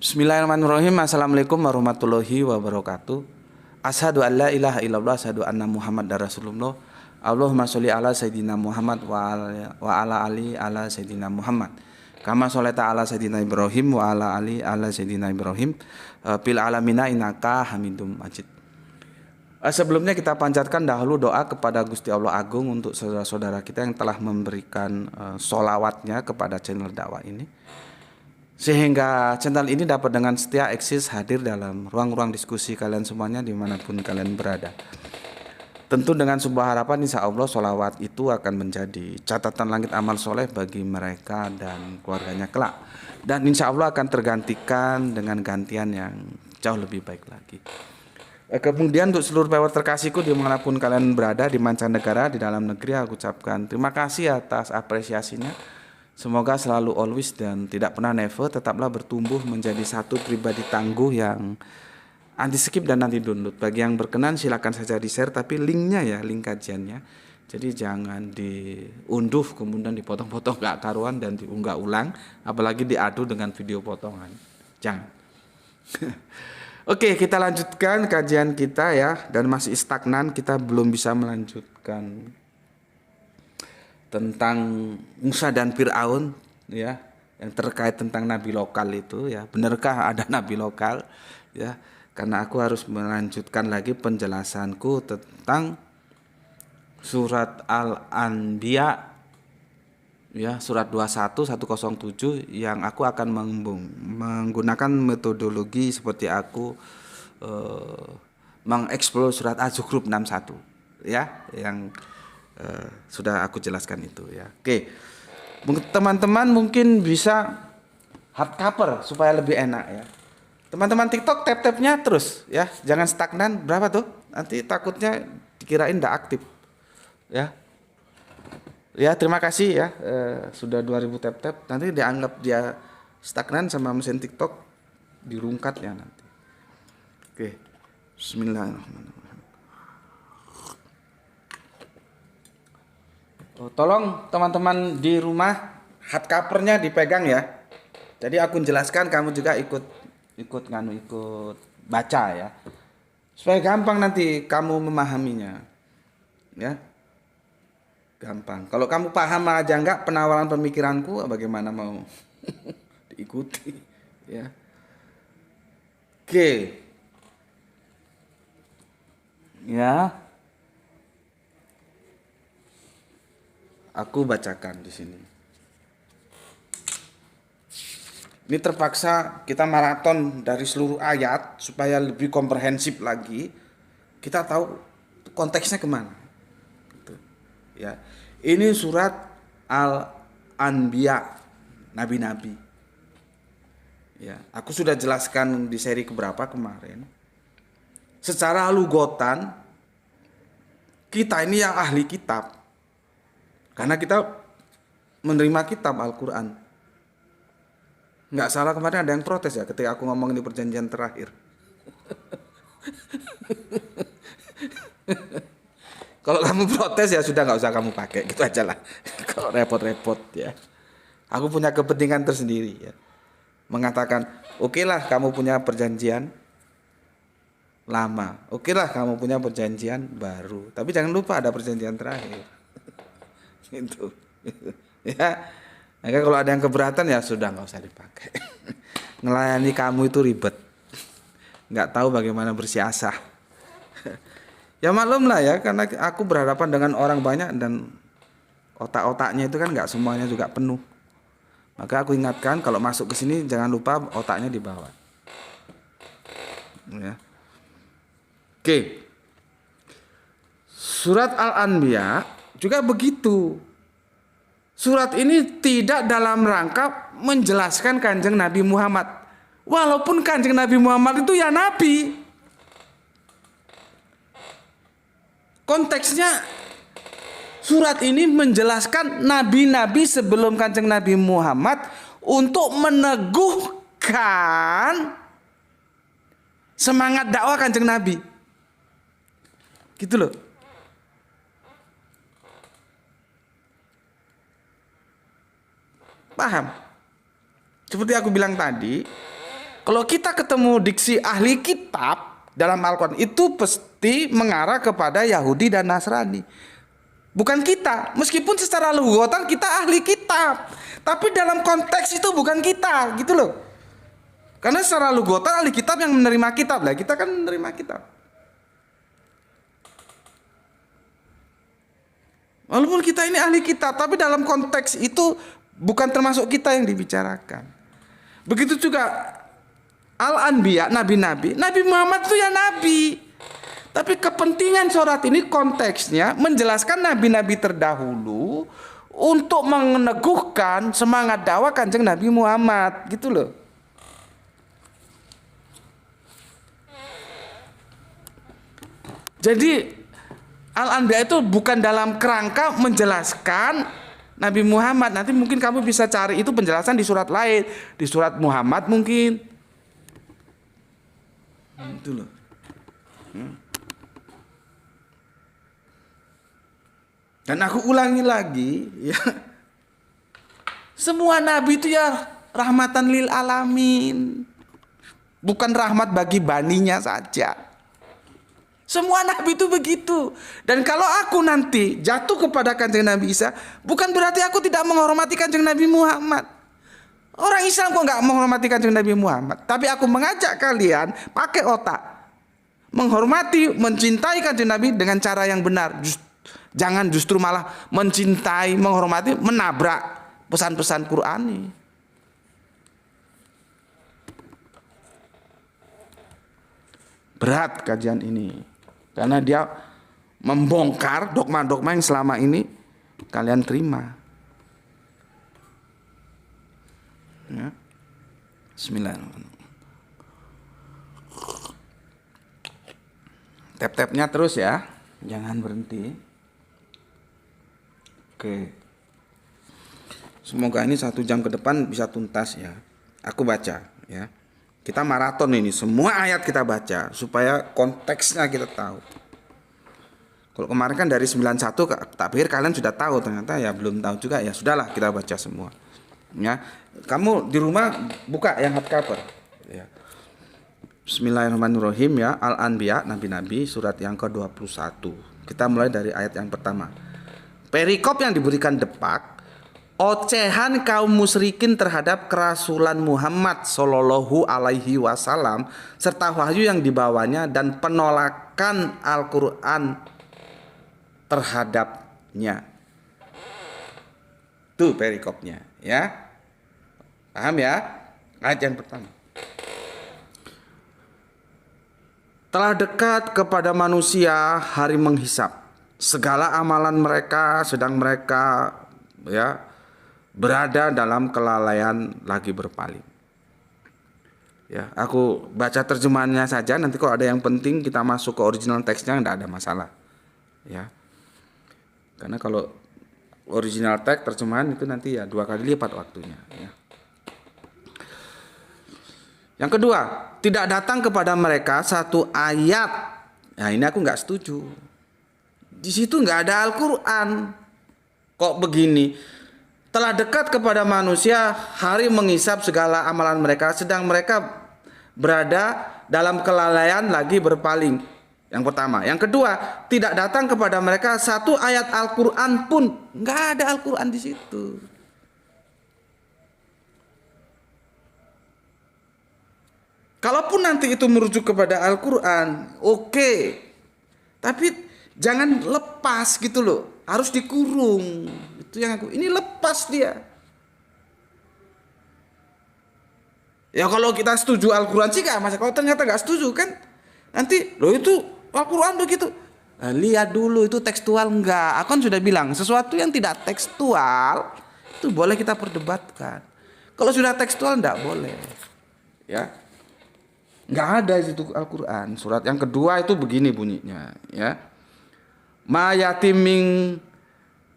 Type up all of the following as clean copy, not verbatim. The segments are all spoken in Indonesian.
Bismillahirrahmanirrahim. Assalamualaikum warahmatullahi wabarakatuh. Asyhadu an la ilaha illallah, asyhadu anna Muhammadar Rasulullah. Allahumma sholli ala sayyidina Muhammad wa ala ali ala sayyidina Muhammad. Kama sholaita ala sayyidina Ibrahim wa ala ali ala sayyidina Ibrahim fil alamina innaka Hamidum Majid. Sebelumnya kita panjatkan dahulu doa kepada Gusti Allah Agung untuk saudara-saudara kita yang telah memberikan sholawatnya kepada channel dakwah ini, sehingga channel ini dapat dengan setia eksis hadir dalam ruang-ruang diskusi kalian semuanya dimanapun kalian berada. Tentu dengan sebuah harapan, insya Allah sholawat itu akan menjadi catatan langit amal soleh bagi mereka dan keluarganya kelak, dan insya Allah akan tergantikan dengan gantian yang jauh lebih baik lagi. Kemudian untuk seluruh pewarta terkasihku dimanapun kalian berada, di mancanegara, di dalam negeri, aku ucapkan terima kasih atas apresiasinya. Semoga selalu always dan tidak pernah never tetaplah bertumbuh menjadi satu pribadi tangguh yang anti skip dan anti download. Bagi yang berkenan silakan saja di share, tapi linknya ya, link kajiannya. Jadi jangan diunduh kemudian dipotong-potong gak karuan dan diunggah ulang, apalagi diadu dengan video potongan. Jangan. Oke, kita lanjutkan kajian kita ya, dan masih stagnan, kita belum bisa melanjutkan tentang Musa dan Fir'aun ya, yang terkait tentang nabi lokal itu ya. Benarkah ada nabi lokal ya? Karena aku harus melanjutkan lagi penjelasanku tentang surat Al-Anbiya ya, surat 21 107, yang aku akan menggunakan metodologi seperti aku mengeksplor surat Az-Zukhruf 61 ya, yang sudah aku jelaskan itu ya. Oke, teman-teman mungkin bisa hardcover supaya lebih enak ya. Teman-teman TikTok tap-tapnya terus ya, jangan stagnan. Berapa tuh? Nanti takutnya dikirain tidak aktif ya. Ya, terima kasih ya, sudah 2000 tap-tap. Nanti dianggap dia stagnan sama mesin TikTok, dirungkat ya nanti. Oke, bismillahirrahmanirrahim. Tolong teman-teman di rumah hardcovernya dipegang ya. Jadi aku jelaskan, kamu juga ikut baca ya, supaya gampang nanti kamu memahaminya ya. Gampang. Kalau kamu paham aja enggak penawaran pemikiranku, bagaimana mau diikuti ya. Oke. Ya. Aku bacakan di sini. Ini terpaksa kita maraton dari seluruh ayat supaya lebih komprehensif lagi. Kita tahu konteksnya kemana. Gitu. Ya, ini surat Al-Anbiya, nabi-nabi. Ya, aku sudah jelaskan di seri keberapa kemarin. Secara lugotan, kita ini yang ahli kitab. Karena kita menerima kitab Al-Quran. Nggak salah, kemarin ada yang protes ya ketika aku ngomong di perjanjian terakhir. Kalau kamu protes ya sudah, nggak usah kamu pakai, gitu aja lah. Kalau repot-repot ya. Aku punya kepentingan tersendiri ya. Mengatakan, oke lah kamu punya perjanjian lama, oke lah kamu punya perjanjian baru, tapi jangan lupa ada perjanjian terakhir. Gitu ya. Maka kalau ada yang keberatan ya sudah, nggak usah dipakai. Ngelayani kamu itu ribet, nggak tahu bagaimana bersiasah. Ya maklum lah ya, karena aku berhadapan dengan orang banyak dan otak-otaknya itu kan nggak semuanya juga penuh. Maka aku ingatkan, kalau masuk ke sini jangan lupa otaknya dibawa ya. Oke, surat Al-Anbiya juga begitu. Surat ini tidak dalam rangka menjelaskan Kanjeng Nabi Muhammad. Walaupun Kanjeng Nabi Muhammad itu ya nabi. Konteksnya surat ini menjelaskan nabi-nabi sebelum Kanjeng Nabi Muhammad untuk meneguhkan semangat dakwah Kanjeng Nabi. Gitu loh. Paham? Seperti aku bilang tadi, Kalau kita ketemu diksi ahli kitab dalam Al-Quran, itu pasti mengarah kepada Yahudi dan Nasrani. Bukan kita. Meskipun secara lughatan kita ahli kitab, tapi dalam konteks itu bukan kita, gitu loh. Karena secara lughatan ahli kitab yang menerima kitab. Lah kita kan menerima kitab. Walaupun kita ini ahli kitab, tapi dalam konteks itu bukan termasuk kita yang dibicarakan. Begitu juga Al-Anbiya, nabi-nabi. Nabi Muhammad itu ya nabi. Tapi kepentingan surat ini konteksnya menjelaskan nabi-nabi terdahulu untuk meneguhkan semangat dakwah Kanjeng Nabi Muhammad, gitu loh. Jadi Al-Anbiya itu bukan dalam kerangka menjelaskan Nabi Muhammad. Nanti mungkin kamu bisa cari itu penjelasan di surat lain, di surat Muhammad mungkin. Itu loh. Dan aku ulangi lagi, ya. Semua nabi itu ya rahmatan lil alamin. Bukan rahmat bagi baninya saja. Semua nabi itu begitu. Dan kalau aku nanti jatuh kepada Kanjeng Nabi Isa, bukan berarti aku tidak menghormati Kanjeng Nabi Muhammad. Orang Islam kok nggak menghormati Kanjeng Nabi Muhammad. Tapi aku mengajak kalian pakai otak, menghormati, mencintai Kanjeng Nabi dengan cara yang benar. Jangan justru malah mencintai, menghormati, menabrak pesan-pesan Qur'ani. Berat kajian ini, karena dia membongkar dogma-dogma yang selama ini kalian terima. Ya. Bismillahirrahmanirrahim. Tap-tapnya terus ya, jangan berhenti. Oke. Semoga ini 1 jam ke depan bisa tuntas ya. Aku baca ya. Kita maraton ini, semua ayat kita baca supaya konteksnya kita tahu. Kalau kemarin kan dari 91 tak pikir kalian sudah tahu, ternyata ya belum tahu juga, ya sudahlah kita baca semua. Ya. Kamu di rumah buka yang hardcover ya. Bismillahirrahmanirrahim ya. Al-Anbiya, nabi-nabi, surat yang ke-21. Kita mulai dari ayat yang pertama. Perikop yang diberikan depak, ocehan kaum musyrikin terhadap kerasulan Muhammad Sallallahu Alaihi Wasallam serta wahyu yang dibawanya dan penolakan Al-Quran terhadapnya. Itu perikopnya ya. Paham ya? Ayat yang pertama. Telah dekat kepada manusia hari menghisap. Segala amalan mereka sedang mereka ya berada dalam kelalaian lagi berpaling. Ya, aku baca terjemahannya saja, nanti kalau ada yang penting kita masuk ke original teksnya tidak ada masalah. Ya. Karena kalau original teks terjemahan itu nanti ya 2 kali lipat waktunya ya. Yang kedua, tidak datang kepada mereka satu ayat. Nah, ini aku nggak setuju. Di situ nggak ada Al-Quran. Kok begini? Telah dekat kepada manusia hari menghisap segala amalan mereka, sedang mereka berada dalam kelalaian lagi berpaling. Yang pertama. Yang kedua, tidak datang kepada mereka satu ayat Al-Quran pun. Nggak ada Al-Quran di situ. Kalaupun nanti itu merujuk kepada Al-Quran, oke. Tapi jangan lepas gitu loh, harus dikurung. Itu yang aku, ini lepas dia. Ya kalau kita setuju Al-Quran sih gak masalah. Kalau ternyata gak setuju kan, nanti loh itu Al-Quran begitu. Nah, lihat dulu itu tekstual enggak. Aku kan sudah bilang sesuatu yang tidak tekstual itu boleh kita perdebatkan. Kalau sudah tekstual enggak boleh. Ya, nggak ada di situ Al-Quran. Surat yang kedua itu begini bunyinya ya. Ma yatim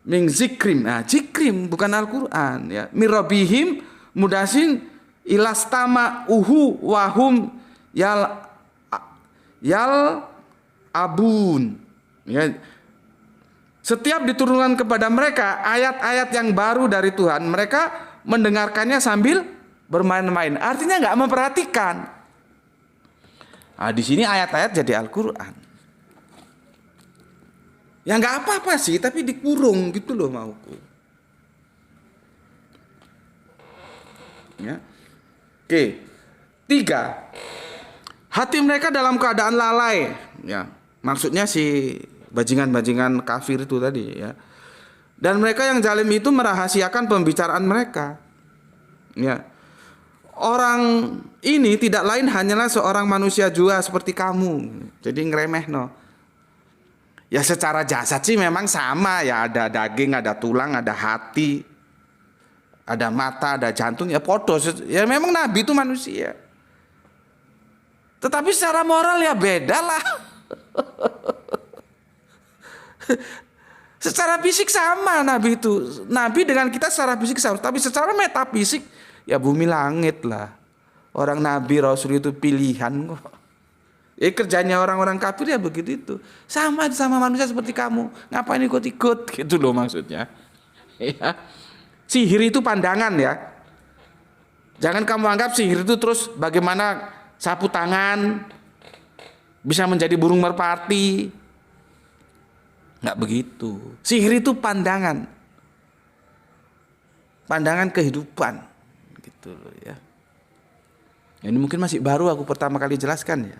ming zikrim. Nah, zikrim bukan Al-Quran ya. Mirabihim mudasin ilastama uhu wahum yal abun ya. Setiap diturunkan kepada mereka ayat-ayat yang baru dari Tuhan, mereka mendengarkannya sambil bermain-main. Artinya nggak memperhatikan. Di sini ayat-ayat jadi Al-Qur'an. Ya nggak apa-apa sih, tapi dikurung gitu loh mauku. Ya. Oke. 3. Hati mereka dalam keadaan lalai. Ya, maksudnya si bajingan-bajingan kafir itu tadi ya. Dan mereka yang zalim itu merahasiakan pembicaraan mereka. Ya. Orang ini tidak lain hanyalah seorang manusia jua seperti kamu. Jadi ngeremeh no. Ya secara jasad sih memang sama ya, ada daging, ada tulang, ada hati, ada mata, ada jantung, ya podo. Ya memang Nabi itu manusia. Tetapi secara moral ya beda lah. Secara fisik sama Nabi itu. Nabi dengan kita secara fisik sama. Tapi secara metafisik ya bumi langit lah. Orang Nabi Rasul itu pilihan kok. Kerjanya orang-orang kafir ya begitu itu. Sama manusia seperti kamu. Ngapain ikut-ikut gitu loh maksudnya. Ya. Sihir itu pandangan ya. Jangan kamu anggap sihir itu terus bagaimana sapu tangan bisa menjadi burung merpati. Nggak begitu. Sihir itu pandangan. Pandangan kehidupan. Gitu loh ya. Ini mungkin masih baru aku pertama kali jelaskan ya.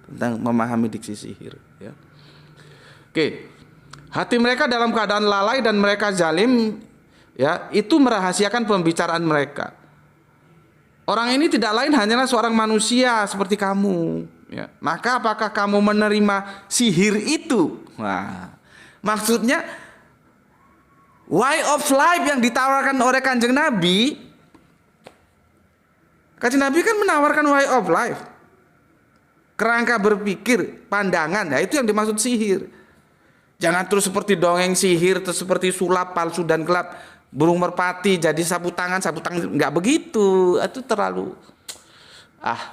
Tentang memahami diksi sihir ya. Oke. Hati mereka dalam keadaan lalai dan mereka zalim ya, itu merahasiakan pembicaraan mereka. Orang ini tidak lain hanyalah seorang manusia seperti kamu ya. Maka apakah kamu menerima sihir itu? Wah. Maksudnya way of life yang ditawarkan oleh Kanjeng Nabi. Kanjeng Nabi kan menawarkan way of life. Kerangka berpikir, pandangan, ya itu yang dimaksud sihir. Jangan terus seperti dongeng sihir, terus seperti sulap palsu dan gelap, burung merpati jadi sapu tangan, nggak begitu. Itu terlalu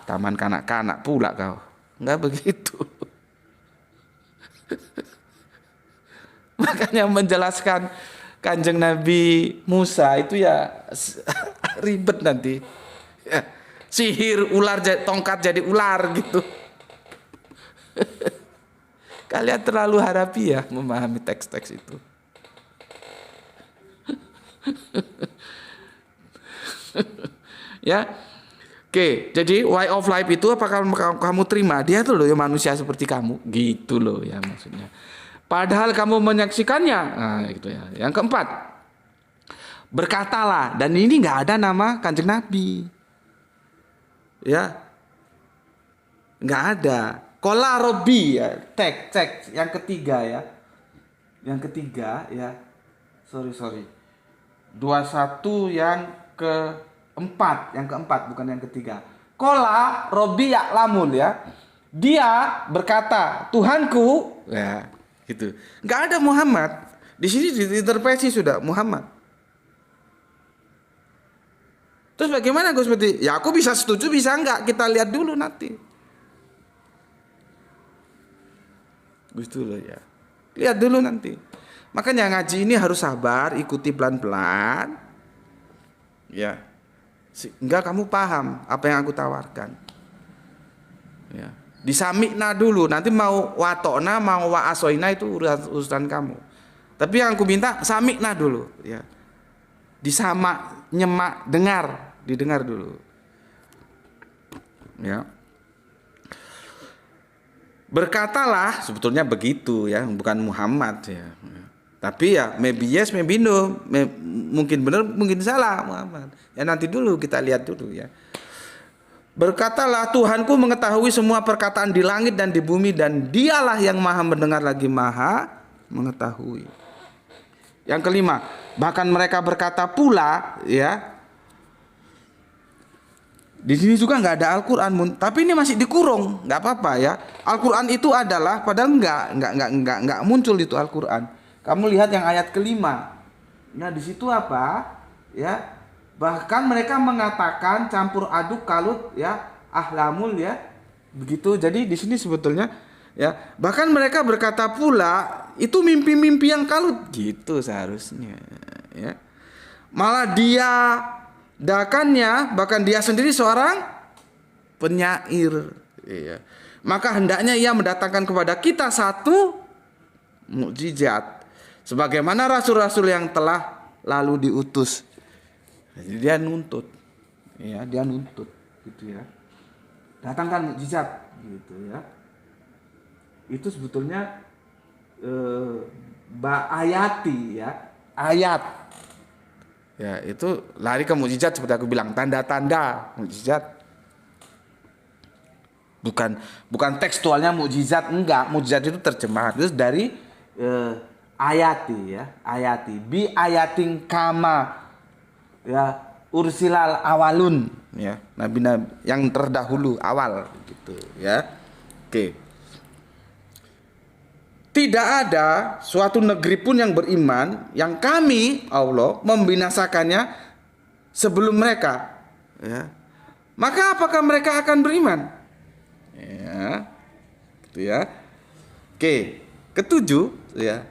taman kanak-kanak pula kau. Nggak begitu. Makanya menjelaskan Kanjeng Nabi Musa itu ya ribet nanti. Ya, sihir ular tongkat jadi ular gitu. Kalian terlalu harapi ya memahami teks-teks itu. Ya. Oke, jadi way of life itu apakah kamu terima? Dia tuh loh ya manusia seperti kamu, gitu loh ya maksudnya. Padahal kamu menyaksikannya. Nah, gitu ya. Yang keempat, berkatalah, dan ini nggak ada nama Kanjeng Nabi. Ya. Nggak ada. Qala Robbi ya, cek yang ketiga ya. Yang ketiga ya. Sorry. 21 yang keempat, bukan yang ketiga. Qala Robbi ya'lamul ya. Dia berkata, Tuhanku, ya, gitu. Nggak ada Muhammad. Di sini diintervensi sudah Muhammad. Terus bagaimana Gus Peti? Ya aku bisa setuju, bisa enggak? Kita lihat dulu nanti. Gitu loh ya. Lihat dulu nanti. Makanya ngaji ini harus sabar, ikuti pelan-pelan. Ya. Sehingga kamu paham apa yang aku tawarkan. Ya. Disamikna dulu, nanti mau watokna, mau wa'asoina itu urusan kamu. Tapi yang aku minta samikna dulu, ya. Disamak, nyemak, didengar dulu. Ya. Berkatalah, sebetulnya begitu ya, bukan Muhammad ya. Tapi ya maybe yes, maybe no, mungkin benar, mungkin salah Muhammad. Ya nanti dulu kita lihat dulu ya. Berkatalah, Tuhanku mengetahui semua perkataan di langit dan di bumi, dan dialah yang maha mendengar lagi maha mengetahui. Yang kelima, bahkan mereka berkata pula ya. Di sini juga nggak ada Al-Quran, tapi ini masih dikurung, nggak apa-apa ya. Al-Quran itu adalah, padahal nggak muncul itu Al-Quran. Kamu lihat yang ayat kelima. Nah di situ apa? Ya, bahkan mereka mengatakan campur aduk kalut ya, ahlamul ya, begitu. Jadi di sini sebetulnya ya, bahkan mereka berkata pula itu mimpi-mimpi yang kalut, gitu seharusnya. Ya, malah dia bahkan dia sendiri seorang penyair. Iya. maka hendaknya ia mendatangkan kepada kita satu mukjizat sebagaimana rasul-rasul yang telah lalu diutus. Jadi dia nuntut. Ya, dia nuntut gitu ya. Datangkan mukjizat gitu ya. Itu sebetulnya ayati ya, ayat. Ya, itu lari ke mukjizat seperti aku bilang, tanda-tanda mukjizat. Bukan tekstualnya mukjizat, enggak. Mukjizat itu terjemahan itu dari ayati ya, ayati. Bi ayatin kama ya ursilal awalun ya, nabi-nabi yang terdahulu awal gitu ya. Oke. Tidak ada suatu negeri pun yang beriman yang kami Allah membinasakannya sebelum mereka ya. Maka apakah mereka akan beriman? Ya. Gitu ya. Oke, ketujuh ya.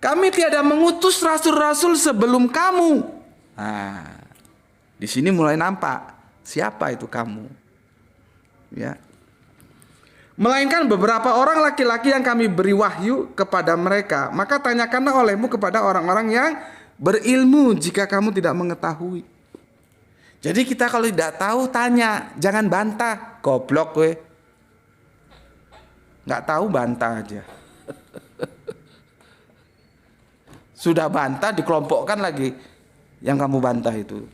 Kami tiada mengutus rasul-rasul sebelum kamu. Nah, di sini mulai nampak siapa itu kamu. Ya. Melainkan beberapa orang laki-laki yang kami beri wahyu kepada mereka. Maka tanyakanlah olehmu kepada orang-orang yang berilmu jika kamu tidak mengetahui. Jadi kita kalau tidak tahu tanya, jangan bantah. Goblok we. Nggak tahu bantah aja. Sudah bantah dikelompokkan lagi yang kamu bantah itu.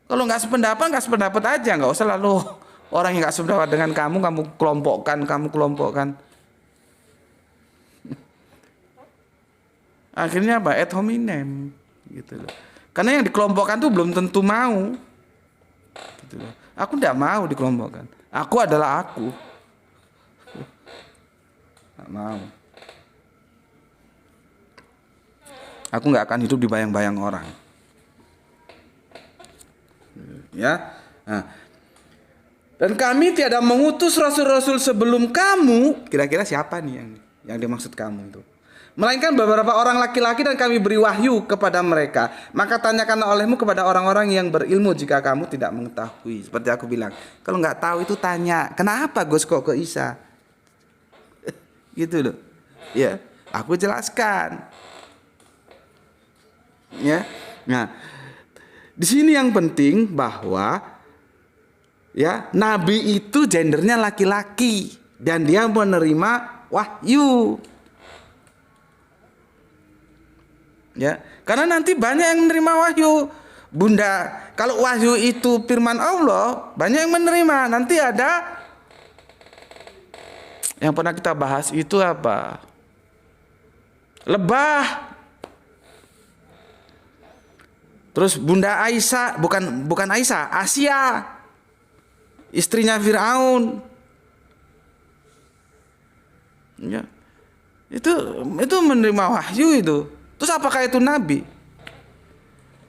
Kalau nggak sependapat aja, nggak usah lalu orang yang nggak sependapat dengan kamu kelompokkan. Akhirnya apa? Ad hominem, gitu loh. Karena yang dikelompokkan tuh belum tentu mau. Gitu loh. Aku tidak mau dikelompokkan. Aku adalah aku. Nggak mau. Aku nggak akan hidup di bayang-bayang orang. Ya, nah. Dan kami tiada mengutus rasul-rasul sebelum kamu. Kira-kira siapa nih yang dimaksud kamu itu? Melainkan beberapa orang laki-laki dan kami beri wahyu kepada mereka. Maka tanyakanlah olehmu kepada orang-orang yang berilmu jika kamu tidak mengetahui. Seperti aku bilang, kalau nggak tahu itu tanya, kenapa Gus kok ke Isa? Gitu loh. Ya, aku jelaskan. Ya, nah. Di sini yang penting bahwa ya nabi itu gendernya laki-laki dan dia menerima wahyu. Ya, karena nanti banyak yang menerima wahyu. Bunda, kalau wahyu itu firman Allah, banyak yang menerima. Nanti ada yang pernah kita bahas itu apa? Lebah. Terus Bunda Aisyah, bukan Aisyah, Asia, istrinya Firaun. Ya. Itu menerima wahyu itu. Terus apakah itu nabi?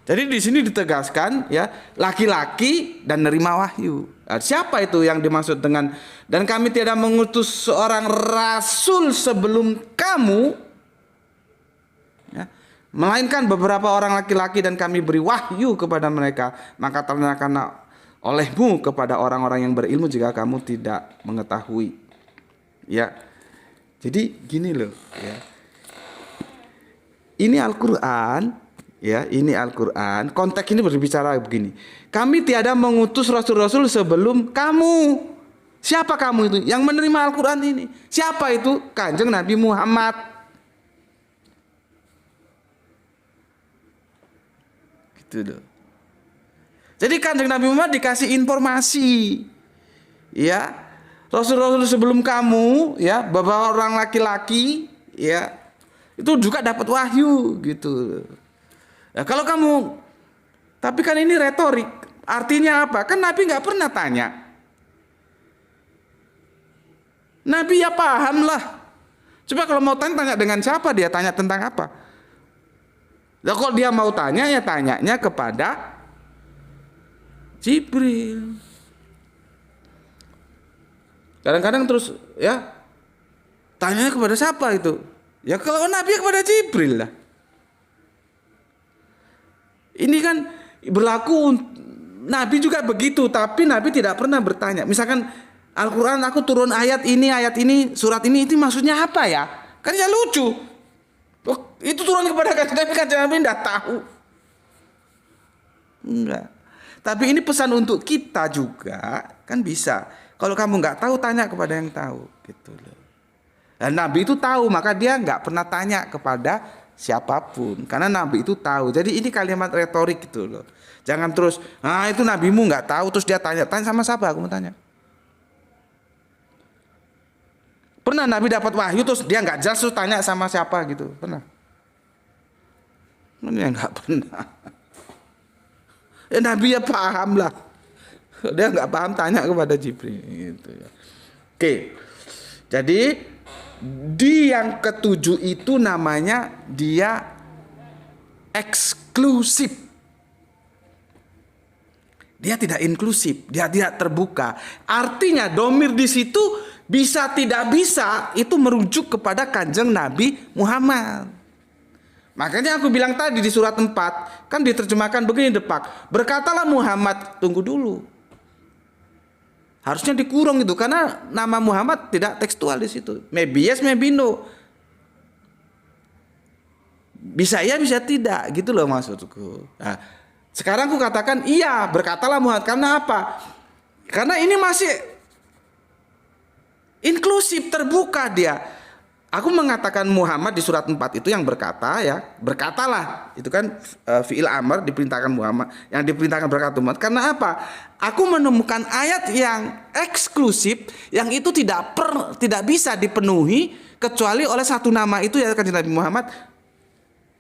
Jadi di sini ditegaskan ya, laki-laki dan menerima wahyu. Nah, siapa itu yang dimaksud dengan dan kami tiada mengutus seorang rasul sebelum kamu? Ya. Melainkan beberapa orang laki-laki dan kami beri wahyu kepada mereka. Maka tanyakanlah olehmu kepada orang-orang yang berilmu jika kamu tidak mengetahui. Ya, jadi gini loh. Ya. Ini Al-Quran. Ya, ini Al-Quran. Konteks ini berbicara begini. Kami tiada mengutus rasul-rasul sebelum kamu. Siapa kamu itu? Yang menerima Al-Quran ini. Siapa itu? Kanjeng Nabi Muhammad. Jadi Kanjeng Nabi Muhammad dikasih informasi, ya rasul-rasul sebelum kamu, ya beberapa orang laki-laki, ya itu juga dapat wahyu, gitu. Nah, kalau kamu, tapi kan ini retorik, artinya apa? Kan Nabi nggak pernah tanya. Nabi ya paham lah. Coba kalau mau tanya dengan siapa dia tanya tentang apa? Nah, kalau dia mau tanya ya tanyanya kepada Jibril. Kadang-kadang terus ya tanyanya kepada siapa itu? Ya kalau Nabi kepada Jibril lah. Ini kan berlaku Nabi juga begitu, tapi Nabi tidak pernah bertanya. Misalkan Al-Quran aku turun ayat ini, surat ini, itu maksudnya apa ya? Kan ya lucu. Oh, itu turun kepada kanjeng Nabi tidak tahu. Enggak. Tapi ini pesan untuk kita juga, kan bisa. Kalau kamu nggak tahu, tanya kepada yang tahu, gitu loh. Dan Nabi itu tahu, maka dia nggak pernah tanya kepada siapapun, karena Nabi itu tahu. Jadi ini kalimat retorik gitu loh. Jangan terus, itu nabimu nggak tahu, terus dia tanya sama siapa? Aku mau tanya. Pernah Nabi dapat wahyu terus dia nggak jelas terus tanya sama siapa gitu? Pernah? Ini nggak pernah. Nabi ya paham lah. Dia nggak paham tanya kepada Jibril gitu ya. Oke. Jadi di yang ketujuh itu namanya dia eksklusif. Dia tidak inklusif, dia tidak terbuka. Artinya domir di situ bisa tidak bisa itu merujuk kepada kanjeng Nabi Muhammad. Makanya aku bilang tadi di surat 4 kan diterjemahkan begini Depak. Berkatalah Muhammad, tunggu dulu. Harusnya dikurung itu karena nama Muhammad tidak tekstual di situ. Maybe yes, maybe no. Bisa ya, bisa tidak, gitu loh maksudku. Nah, sekarang aku katakan iya, berkatalah Muhammad. Karena apa? Karena ini masih inklusif, terbuka dia. Aku mengatakan Muhammad di surat 4 itu yang berkata ya, berkatalah. Itu kan fi'il amr diperintahkan Muhammad, yang diperintahkan berkata Muhammad. Karena apa? Aku menemukan ayat yang eksklusif yang itu tidak bisa dipenuhi kecuali oleh satu nama itu ya kanjeng Nabi Muhammad.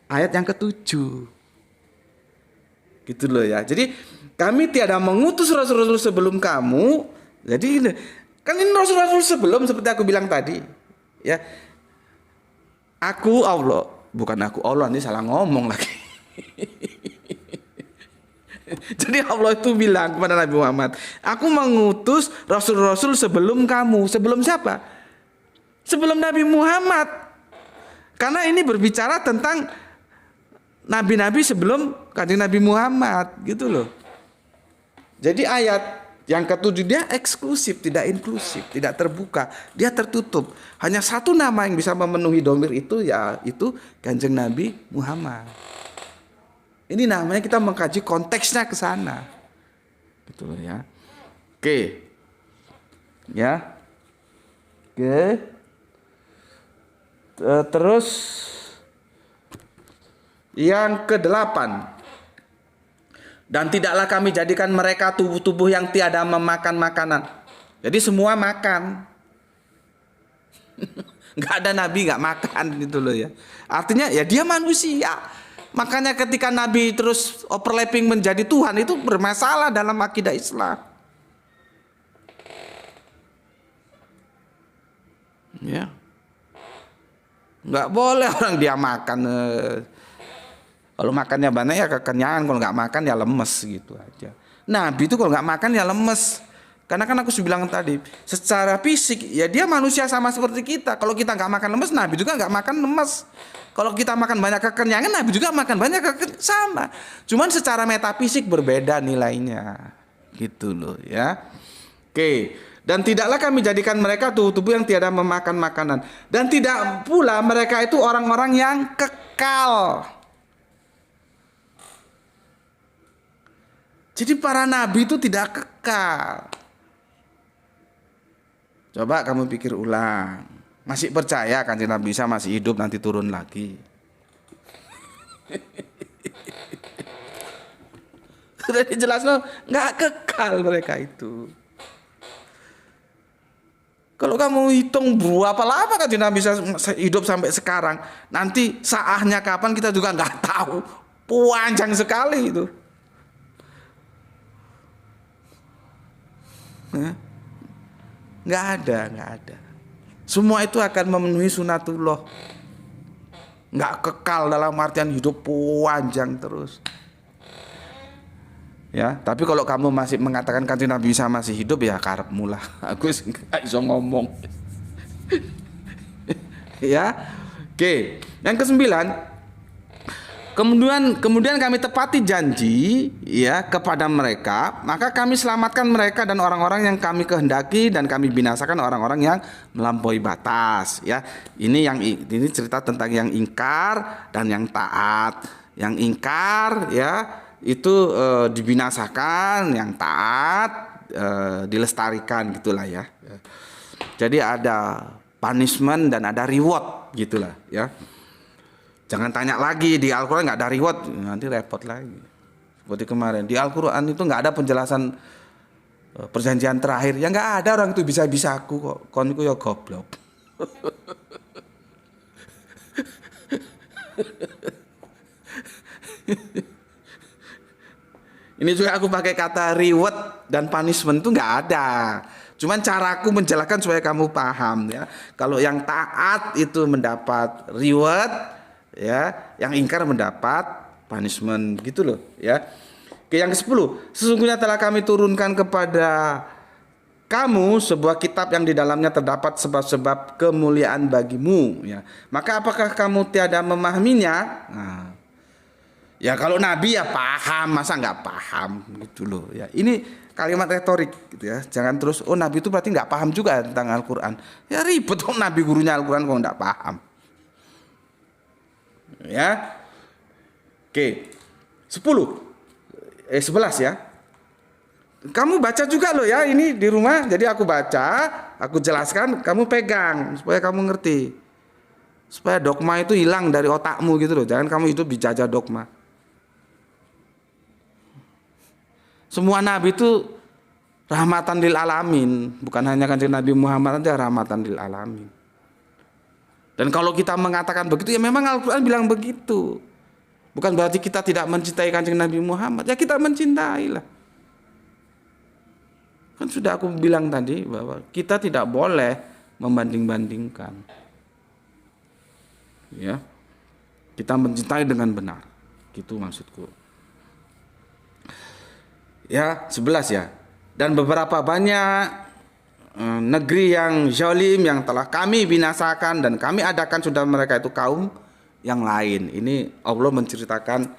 Ayat yang ketujuh. Gitu loh ya. Jadi kami tiada mengutus rasul-rasul sebelum kamu. Jadi kan ini rasul-rasul sebelum seperti aku bilang tadi. Ya. Aku Allah, bukan aku Allah, ini salah ngomong lagi. Jadi Allah itu bilang kepada Nabi Muhammad, aku mengutus rasul-rasul sebelum kamu. Sebelum siapa? Sebelum Nabi Muhammad. Karena ini berbicara tentang nabi-nabi sebelum kanjeng Nabi Muhammad, gitu loh. Jadi ayat yang ketujuh dia eksklusif, tidak inklusif, tidak terbuka, dia tertutup. Hanya satu nama yang bisa memenuhi domir itu, ya itu kanjeng Nabi Muhammad. Ini namanya kita mengkaji konteksnya ke sana, gitu loh ya. Oke, ya, oke. Terus yang ke-8. Dan tidaklah kami jadikan mereka tubuh-tubuh yang tiada memakan makanan. Jadi semua makan. Nggak ada nabi nggak makan gitu loh ya. Artinya ya dia manusia. Makanya ketika nabi terus overlapping menjadi Tuhan itu bermasalah dalam akidah Islam. Ya. Nggak boleh orang dia makan. Kalau makannya banyak ya kekenyangan, kalau nggak makan ya lemes gitu aja. Nabi itu kalau nggak makan ya lemes. Karena kan aku sudah bilang tadi, secara fisik ya dia manusia sama seperti kita. Kalau kita nggak makan lemes, Nabi juga nggak makan lemes. Kalau kita makan banyak kekenyangan, Nabi juga makan banyak sama. Cuman secara metafisik berbeda nilainya, gitu loh ya. Oke. Dan tidaklah kami jadikan mereka tubuh-tubuh yang tiada memakan makanan. Dan tidak pula mereka itu orang-orang yang kekal. Jadi para nabi itu tidak kekal. Coba kamu pikir ulang. Masih percaya kanjeng Nabi Isa masih hidup nanti turun lagi? Sudah dijelaskan nggak kekal mereka itu. Kalau kamu hitung berapa lama kanjeng Nabi Isa hidup sampai sekarang, nanti saahnya kapan kita juga nggak tahu. Panjang sekali itu. Nggak ada. Semua itu akan memenuhi sunatullah. Nggak kekal dalam artian hidup panjang terus. Ya, tapi kalau kamu masih mengatakan kanjeng Nabi Isa masih hidup ya karepmu lah. Aku nggak bisa ngomong. Ya, oke. Yang ke-9, Kemudian kami tepati janji ya kepada mereka, maka kami selamatkan mereka dan orang-orang yang kami kehendaki dan kami binasakan orang-orang yang melampaui batas ya. Ini cerita tentang yang ingkar dan yang taat. Yang ingkar ya itu dibinasakan, yang taat dilestarikan gitulah ya. Jadi ada punishment dan ada reward gitulah ya. Jangan tanya lagi di Al-Quran nggak ada reward, nanti repot lagi. Seperti kemarin di Al-Quran itu nggak ada penjelasan perjanjian terakhir. Ya nggak ada, orang itu bisa aku kok. Konku ya goblok. Ini juga aku pakai kata reward dan punishment itu nggak ada. Cuman caraku menjelaskan supaya kamu paham ya. Kalau yang taat itu mendapat reward, ya, yang ingkar mendapat punishment gitu loh ya. Oke, yang ke-10, sesungguhnya telah kami turunkan kepada kamu sebuah kitab yang di dalamnya terdapat sebab-sebab kemuliaan bagimu ya. Maka apakah kamu tiada memahaminya? Nah, ya kalau nabi ya paham, masa nggak paham gitu loh ya. Ini kalimat retorik gitu ya. Jangan terus nabi itu berarti nggak paham juga tentang Al-Quran. Ya ribet dong nabi gurunya Al-Quran kalau nggak paham. Ya. Oke. 11 ya. Kamu baca juga loh ya ini di rumah. Jadi aku baca, aku jelaskan, kamu pegang supaya kamu ngerti. Supaya dogma itu hilang dari otakmu gitu loh. Jangan kamu hidup dijajah dogma. Semua nabi itu rahmatan lil alamin, bukan hanya kanjeng Nabi Muhammad saja rahmatan lil alamin. Dan kalau kita mengatakan begitu, ya memang Al-Quran bilang begitu. Bukan berarti kita tidak mencintai kanjeng Nabi Muhammad. Ya kita mencintai lah. Kan sudah aku bilang tadi bahwa kita tidak boleh membanding-bandingkan. Ya, kita mencintai dengan benar. Gitu maksudku. Ya, 11 ya. Dan beberapa banyak negeri yang zalim yang telah kami binasakan dan kami adakan sudah mereka itu kaum yang lain. Ini Allah menceritakan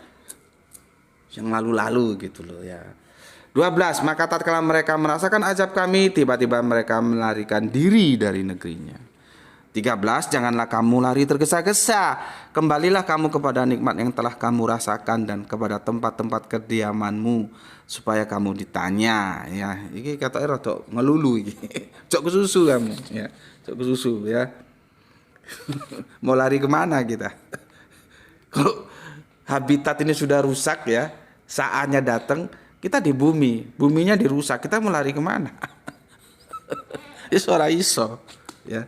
yang lalu-lalu gitu loh ya. 12, maka tatkala mereka merasakan azab kami, tiba-tiba mereka melarikan diri dari negerinya. 13, janganlah kamu lari tergesa-gesa, kembalilah kamu kepada nikmat yang telah kamu rasakan dan kepada tempat-tempat kediamanmu supaya kamu ditanya ya. Iki kata rada ngelulu iki. Cok kesusu kamu ya. Cok kesusu ya. Mau lari kemana kita? Kalau habitat ini sudah rusak ya, saatnya datang, kita di bumi, buminya dirusak, kita mau lari kemana? Ora iso ya.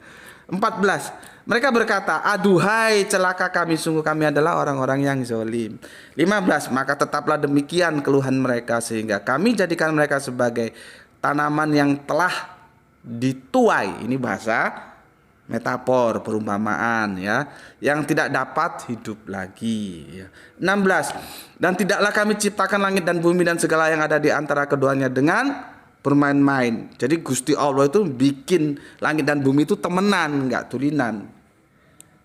14, mereka berkata, aduhai celaka kami, sungguh kami adalah orang-orang yang zalim. 15, maka tetaplah demikian keluhan mereka sehingga kami jadikan mereka sebagai tanaman yang telah dituai. Ini bahasa metafor, perumpamaan ya, yang tidak dapat hidup lagi ya. 16, dan tidaklah kami ciptakan langit dan bumi dan segala yang ada di antara keduanya dengan bermain-main. Jadi Gusti Allah itu bikin langit dan bumi itu temenan, nggak tulinan.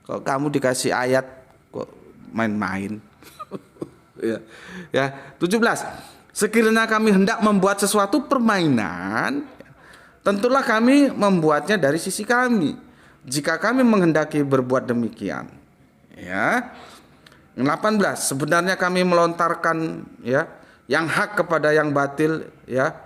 Kok kamu dikasih ayat kok main-main. Ya. Ya, 17. Sekiranya kami hendak membuat sesuatu permainan, tentulah kami membuatnya dari sisi kami. Jika kami menghendaki berbuat demikian. Ya. 18. Sebenarnya kami melontarkan ya yang hak kepada yang batil ya.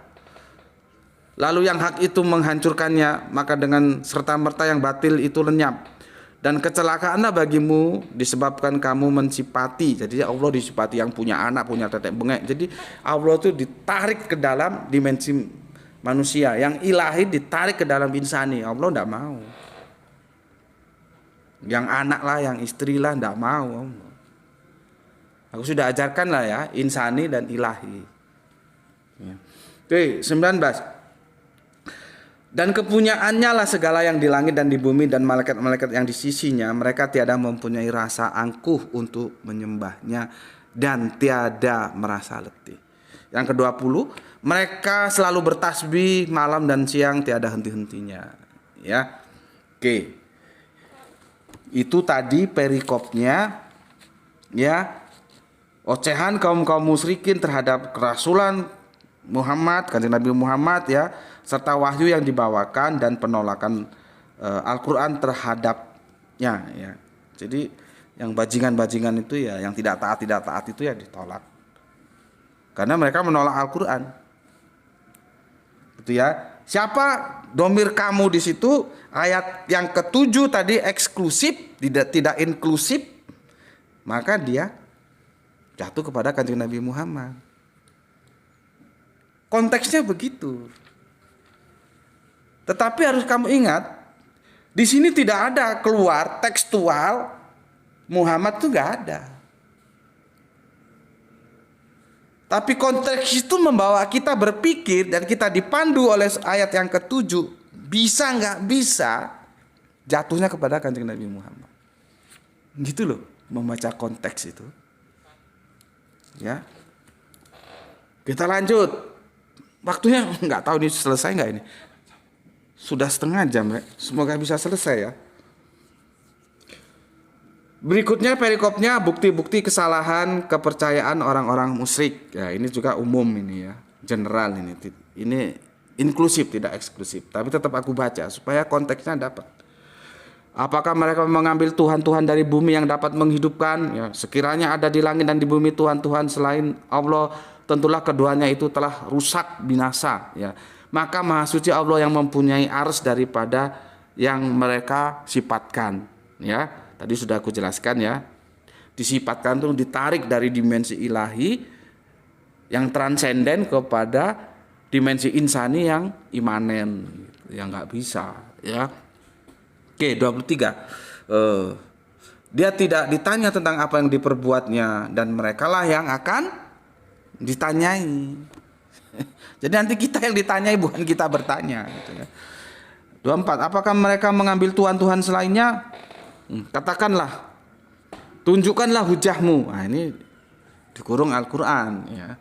Lalu yang hak itu menghancurkannya, maka dengan serta-merta yang batil itu lenyap. Dan kecelakaanlah bagimu disebabkan kamu mensifati. Jadi Allah disifati yang punya anak, punya tetek bengek. Jadi Allah itu ditarik ke dalam dimensi manusia. Yang ilahi ditarik ke dalam insani. Allah tidak mau. Yang anak lah, yang istri lah tidak mau. Aku sudah ajarkan lah ya, insani dan ilahi. Oke, 19. Dan kepunyaannya lah segala yang di langit dan di bumi dan malaikat-malaikat yang di sisinya. Mereka tiada mempunyai rasa angkuh untuk menyembahnya dan tiada merasa letih. Yang ke-20, mereka selalu bertasbih malam dan siang tiada henti-hentinya. Ya, oke. Itu tadi perikopnya. Ya, ocehan kaum musyrikin terhadap kerasulan Muhammad, kanjeng Nabi Muhammad ya, serta wahyu yang dibawakan dan penolakan Al-Qur'an terhadapnya ya. Jadi yang bajingan-bajingan itu ya, yang tidak taat itu ya ditolak. Karena mereka menolak Al-Qur'an. Gitu ya. Siapa domir kamu di situ? Ayat yang ke-7 tadi eksklusif, tidak inklusif. Maka dia jatuh kepada kanjeng Nabi Muhammad. Konteksnya begitu. Tetapi harus kamu ingat, di sini tidak ada keluar tekstual Muhammad itu nggak ada. Tapi konteks itu membawa kita berpikir dan kita dipandu oleh ayat yang ke-7. Bisa nggak bisa jatuhnya kepada kanjeng Nabi Muhammad. Gitu loh membaca konteks itu. Ya. Kita lanjut. Waktunya nggak tahu ini selesai nggak ini. Sudah setengah jam ya. Semoga bisa selesai ya. Berikutnya perikopnya bukti-bukti kesalahan kepercayaan orang-orang musyrik. Ya, ini juga umum ini ya, general ini. Ini inklusif tidak eksklusif, tapi tetap aku baca supaya konteksnya dapat. Apakah mereka mengambil tuhan-tuhan dari bumi yang dapat menghidupkan? Ya, sekiranya ada di langit dan di bumi tuhan-tuhan selain Allah, tentulah keduanya itu telah rusak binasa. Ya, maka Maha Suci Allah yang mempunyai ars daripada yang mereka sifatkan. Ya. Tadi sudah aku jelaskan ya, disifatkan itu ditarik dari dimensi ilahi yang transenden kepada dimensi insani yang imanen, yang nggak bisa ya. Oke, 23. Dia tidak ditanya tentang apa yang diperbuatnya dan merekalah yang akan ditanyai. Jadi nanti kita yang ditanyai bukan kita bertanya gitu ya. 24. Apakah mereka mengambil tuhan-tuhan selainnya? Katakanlah, tunjukkanlah hujahmu. Nah, ini dikurung Al-Quran ya.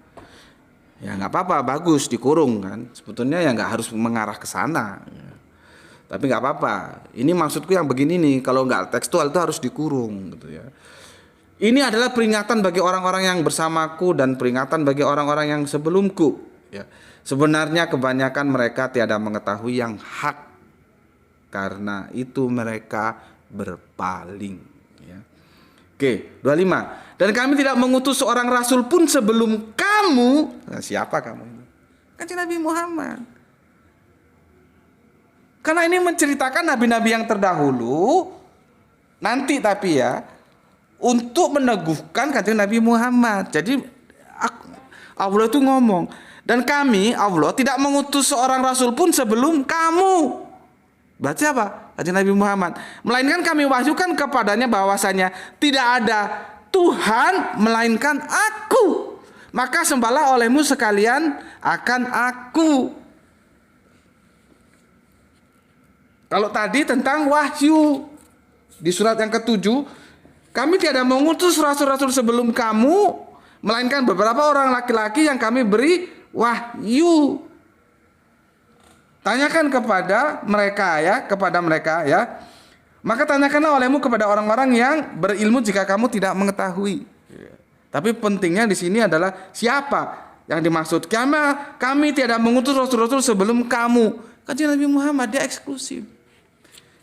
Ya nggak apa-apa, bagus dikurung kan. Sebetulnya ya nggak harus mengarah ke sana. Ya. Tapi nggak apa-apa. Ini maksudku yang begini nih, kalau nggak tekstual itu harus dikurung gitu ya. Ini adalah peringatan bagi orang-orang yang bersamaku dan peringatan bagi orang-orang yang sebelumku. Ya. Sebenarnya kebanyakan mereka tiada mengetahui yang hak. Karena itu mereka berpaling ya. Oke, 25. Dan kami tidak mengutus seorang rasul pun sebelum kamu. Nah, siapa kamu ini? Kanjeng Nabi Muhammad. Karena ini menceritakan nabi-nabi yang terdahulu nanti tapi ya untuk meneguhkan kanjeng Nabi Muhammad. Jadi Allah itu ngomong, dan kami Allah tidak mengutus seorang rasul pun sebelum kamu. Berarti apa? Kanjeng Nabi Muhammad. Melainkan kami wahyukan kepadanya bahwasanya tidak ada Tuhan melainkan aku. Maka sembahlah olehmu sekalian akan aku. Kalau tadi tentang wahyu di surat yang ke-7, kami tiada mengutus rasul-rasul sebelum kamu, melainkan beberapa orang laki-laki yang kami beri wahyu. Tanyakan kepada mereka ya. Maka tanyakanlah olehmu kepada orang-orang yang berilmu jika kamu tidak mengetahui. Tapi pentingnya di sini adalah siapa yang dimaksud. Kami tiada mengutus rasul-rasul sebelum kamu. Kanjeng Nabi Muhammad dia eksklusif.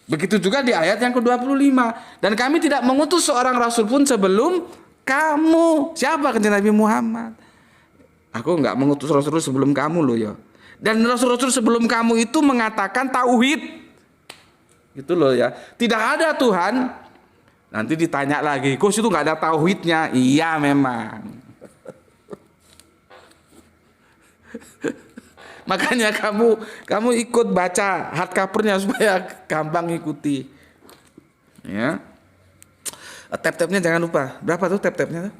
Begitu juga di ayat yang ke-25. Dan kami tidak mengutus seorang rasul pun sebelum kamu. Siapa kanjeng Nabi Muhammad? Aku enggak mengutus rasul sebelum kamu loh ya. Dan rasul-rasul sebelum kamu itu mengatakan tauhid. Gitu loh ya. Tidak ada Tuhan. Nanti ditanya lagi, Gus itu nggak ada tauhidnya. Iya memang. Makanya kamu ikut baca hardcovernya supaya gampang ikuti. Ya. Tab-tabnya jangan lupa. Berapa tuh tab-tabnya?